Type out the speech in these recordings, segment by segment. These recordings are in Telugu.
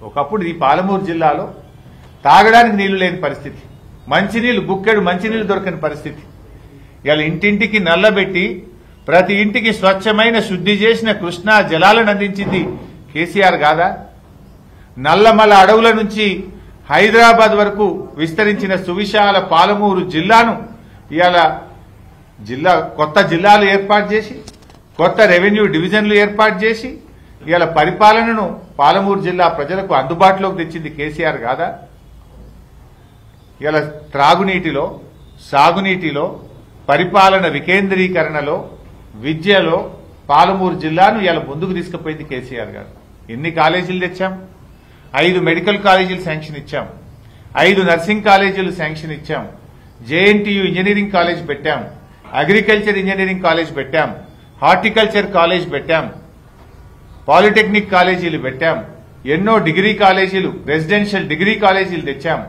ఒకప్పుడు ఈ పాలమూరు జిల్లాలో తాగడానికి నీళ్లు లేని పరిస్థితి, మంచినీళ్లు బుక్కెడు మంచినీళ్లు దొరకని పరిస్థితి. ఇవాళ ఇంటింటికి నల్లబెట్టి ప్రతి ఇంటికి స్వచ్ఛమైన శుద్ధి చేసిన కృష్ణా జలాలను అందించింది కేసీఆర్ కాదా? నల్లమల అడవుల నుంచి హైదరాబాద్ వరకు విస్తరించిన సువిశాల పాలమూరు జిల్లాను ఇవాళ కొత్త జిల్లాలు ఏర్పాటు చేసి, కొత్త రెవెన్యూ డివిజన్లు ఏర్పాటు చేసి ఇవాళ పరిపాలనను పాలమూరు జిల్లా ప్రజలకు అందుబాటులోకి తెచ్చింది కేసీఆర్ కాదా? ఇవాళ త్రాగునీటిలో, సాగునీటిలో, పరిపాలన వికేంద్రీకరణలో, విద్యలో పాలమూరు జిల్లాను ఇవాళ ముందుకు తీసుకుపోయింది కేసీఆర్ గారు. ఎన్ని కాలేజీలు తెచ్చాం? 5 మెడికల్ కాలేజీలు శాంక్షన్ ఇచ్చాం, 5 నర్సింగ్ కాలేజీలు శాంక్షన్ ఇచ్చాం, జేఎన్టీయూ ఇంజనీరింగ్ కాలేజ్ పెట్టాం, అగ్రికల్చర్ ఇంజనీరింగ్ కాలేజ్ పెట్టాం, హార్టికల్చర్ కాలేజ్ పెట్టాం, పాలిటెక్నిక్ కాలేజీలు పెట్టాం, ఎన్నో డిగ్రీ కాలేజీలు, రెసిడెన్షియల్ డిగ్రీ కాలేజీలు తెచ్చాం,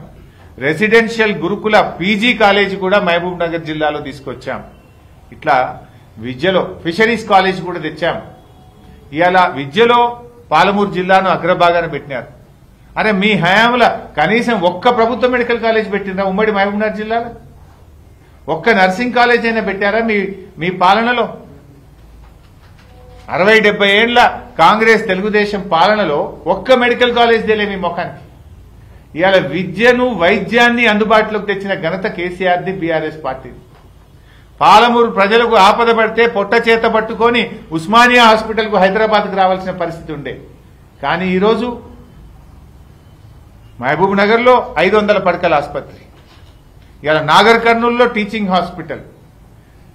రెసిడెన్షియల్ గురుకుల పీజీ కాలేజీ కూడా మహబూబ్ నగర్ జిల్లాలో తీసుకొచ్చాం. ఇట్లా విద్యలో ఫిషరీస్ కాలేజ్ కూడా తెచ్చాం. ఇవాళ విద్యలో పాలమూరు జిల్లాను అగ్రభాగాన పెట్టినారు. అరే మీ హయాంలో కనీసం ఒక్క ప్రభుత్వ మెడికల్ కాలేజ్ పెట్టినరా ఉమ్మడి మహబూబ్ నగర్ జిల్లాలో? ఒక్క నర్సింగ్ కాలేజ్ అయినా పెట్టారా మీ పాలనలో? 60-70 ఏళ్ల కాంగ్రెస్ తెలుగుదేశం పాలనలో ఒక్క మెడికల్ కాలేజ్ దేలే మీ ముఖానికి. ఇవాళ విద్యను, వైద్యాన్ని అందుబాటులోకి తెచ్చిన ఘనత కేసీఆర్ది, బీఆర్ఎస్ పార్టీది. పాలమూరు ప్రజలకు ఆపద పడితే పొట్ట చేత పట్టుకొని ఉస్మానియా హాస్పిటల్కు హైదరాబాద్కు రావాల్సిన పరిస్థితి ఉండే. కానీ ఈరోజు మహబూబ్ నగర్లో 500 పడకల ఆసుపత్రి, ఇవాళ నాగర్ కర్నూలులో టీచింగ్ హాస్పిటల్,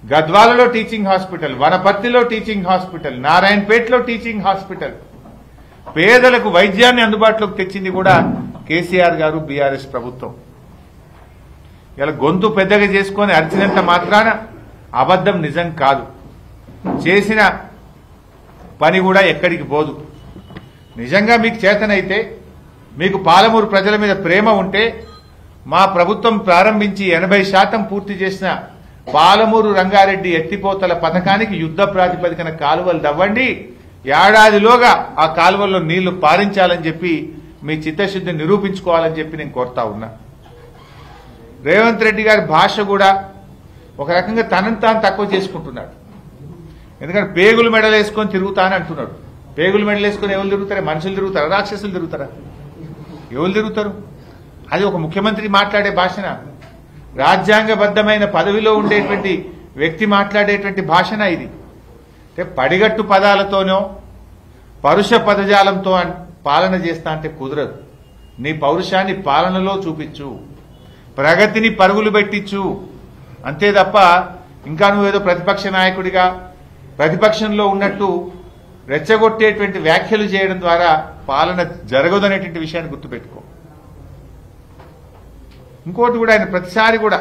గద్వాలలో టీచింగ్ హాస్పిటల్, వనపర్తిలో టీచింగ్ హాస్పిటల్, నారాయణపేటలో టీచింగ్ హాస్పిటల్. పేదలకు వైద్యాన్ని అందుబాటులోకి తెచ్చింది కూడా కేసీఆర్ గారు, బీఆర్ఎస్ ప్రభుత్వం. ఇలా గొంతు పెద్దగా చేసుకొని అరిచినంత మాత్రాన అబద్ధం నిజం కాదు. చేసిన పని కూడా ఎక్కడికి పోదు. నిజంగా మీకు చేతనైతే, మీకు పాలమూరు ప్రజల మీద ప్రేమ ఉంటే, మా ప్రభుత్వం ప్రారంభించి 80% పూర్తి చేసిన పాలమూరు రంగారెడ్డి ఎత్తిపోతల పథకానికి యుద్ధ ప్రాతిపదికన కాలువలు దవ్వండి, ఏడాదిలోగా ఆ కాలువల్లో నీళ్లు పారించాలని చెప్పి మీ చిత్తశుద్ధి నిరూపించుకోవాలని చెప్పి నేను కోరుతా ఉన్నా. రేవంత్ రెడ్డి గారి భాష కూడా ఒక రకంగా తనను తాను తక్కువ చేసుకుంటున్నాడు. ఎందుకంటే పేగులు మెడలు వేసుకొని తిరుగుతానని అంటున్నాడు. పేగులు మెడలు వేసుకొని ఎవరు తిరుగుతారా? మనుషులు తిరుగుతారా? రాక్షసులు తిరుగుతారా? ఎవరు తిరుగుతారు? అది ఒక ముఖ్యమంత్రి మాట్లాడే భాషన? రాజ్యాంగబద్ధమైన పదవిలో ఉండేటువంటి వ్యక్తి మాట్లాడేటువంటి భాషన ఇది? అంటే పడిగట్టు పదాలతోనో పరుష పదజాలంతో పాలన చేస్తా అంటే కుదరదు. నీ పౌరుషాన్ని పాలనలో చూపించు, ప్రగతిని పరుగులు పెట్టించు, అంతే తప్ప ఇంకా నువ్వేదో ప్రతిపక్ష నాయకుడిగా ప్రతిపక్షంలో ఉన్నట్టు రెచ్చగొట్టేటువంటి వ్యాఖ్యలు చేయడం ద్వారా పాలన జరగదనేటువంటి విషయాన్ని గుర్తుపెట్టుకో. ఇంకోటి కూడా ఆయన ప్రతిసారి కూడా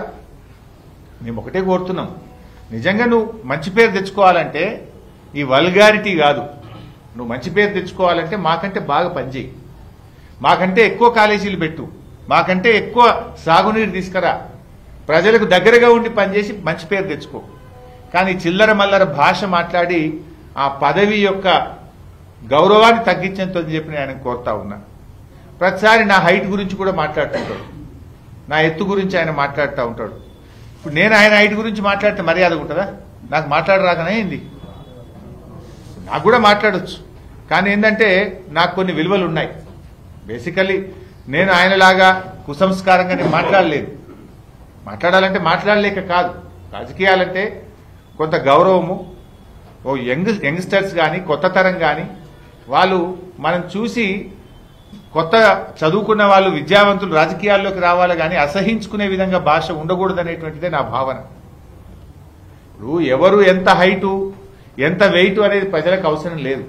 మేము ఒకటే కోరుతున్నాం, నిజంగా నువ్వు మంచి పేరు తెచ్చుకోవాలంటే ఈ వల్గారిటీ కాదు. నువ్వు మంచి పేరు తెచ్చుకోవాలంటే మాకంటే బాగా పనిచేయి, మాకంటే ఎక్కువ కాలేజీలు పెట్టు, మాకంటే ఎక్కువ సాగునీరు తీసుకురా, ప్రజలకు దగ్గరగా ఉండి పనిచేసి మంచి పేరు తెచ్చుకో. కానీ చిల్లర మల్లర భాష మాట్లాడి ఆ పదవి యొక్క గౌరవాన్ని తగ్గించని చెప్పి నేను కోరుతా ఉన్నా. ప్రతిసారి నా హైట్ గురించి కూడా మాట్లాడుతుంటాడు, నా ఎత్తు గురించి ఆయన మాట్లాడుతూ ఉంటాడు. ఇప్పుడు నేను ఆయన హైట్ గురించి మాట్లాడితే మర్యాద ఉంటుందా? నాకు మాట్లాడరాకనే ఏంది? నాకు కూడా మాట్లాడొచ్చు, కానీ ఏంటంటే నాకు కొన్ని విలువలు ఉన్నాయి. బేసికల్లీ నేను ఆయనలాగా కుసంస్కారంగా నేను మాట్లాడలేదు. మాట్లాడాలంటే మాట్లాడలేక కాదు, రాజకీయాలంటే కొంత గౌరవము. ఓ యంగ్స్టర్స్ కానీ కొత్త తరం కానీ వాళ్ళు మనం చూసి కొత్త చదువుకున్న వాళ్ళు విద్యావంతులు రాజకీయాల్లోకి రావాలి, కానీ అసహించుకునే విధంగా భాష ఉండకూడదనేటువంటిదే నా భావన. ఇప్పుడు ఎవరు ఎంత హైటు ఎంత వెయిట్ అనేది ప్రజలకు అవసరం లేదు.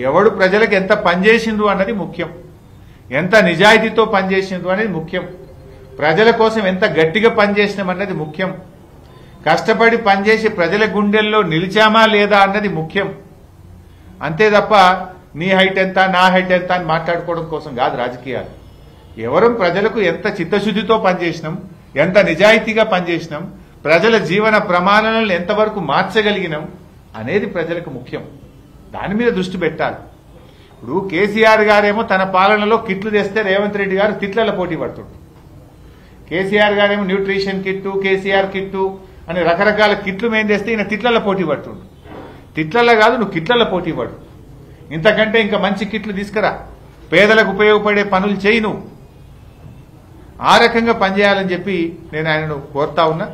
ఎవడు ప్రజలకు ఎంత పనిచేసిండ్రు అన్నది ముఖ్యం, ఎంత నిజాయితీతో పనిచేసిండ్రు అనేది ముఖ్యం, ప్రజల కోసం ఎంత గట్టిగా పనిచేసినామన్నది ముఖ్యం, కష్టపడి పనిచేసి ప్రజల గుండెల్లో నిలిచామా లేదా అన్నది ముఖ్యం. అంతే తప్ప నీ హైట్ ఎంత నా హైట్ ఎంత అని మాట్లాడుకోవడం కోసం కాదు రాజకీయాలు. ఎవరం ప్రజలకు ఎంత చిత్తశుద్ధితో పనిచేసినాం, ఎంత నిజాయితీగా పనిచేసినాం, ప్రజల జీవన ప్రమాణాలను ఎంతవరకు మార్చగలిగినాం అనేది ప్రజలకు ముఖ్యం. దాని మీద దృష్టి పెట్టాలి. ఇప్పుడు కేసీఆర్ గారేమో తన పాలనలో కిట్లు తెస్తే రేవంత్ రెడ్డి గారు తిట్లలో పోటీ పడుతుండ్రు. కేసీఆర్ గారేమో న్యూట్రిషన్ కిట్టు, కేసీఆర్ కిట్టు అని రకరకాల కిట్లు మేము తెస్తే ఈయన తిట్లలో పోటీ పడుతుండు. తిట్లలో కాదు, నువ్వు కిట్లలో పోటీ పడు. ఇంతకంటే ఇంకా మంచి కిట్లు తీసుకురా, పేదలకు ఉపయోగపడే పనులు చేయి. నువ్వు ఆ రకంగా పనిచేయాలని చెప్పి నేను ఆయనను కోరుతా ఉన్నా.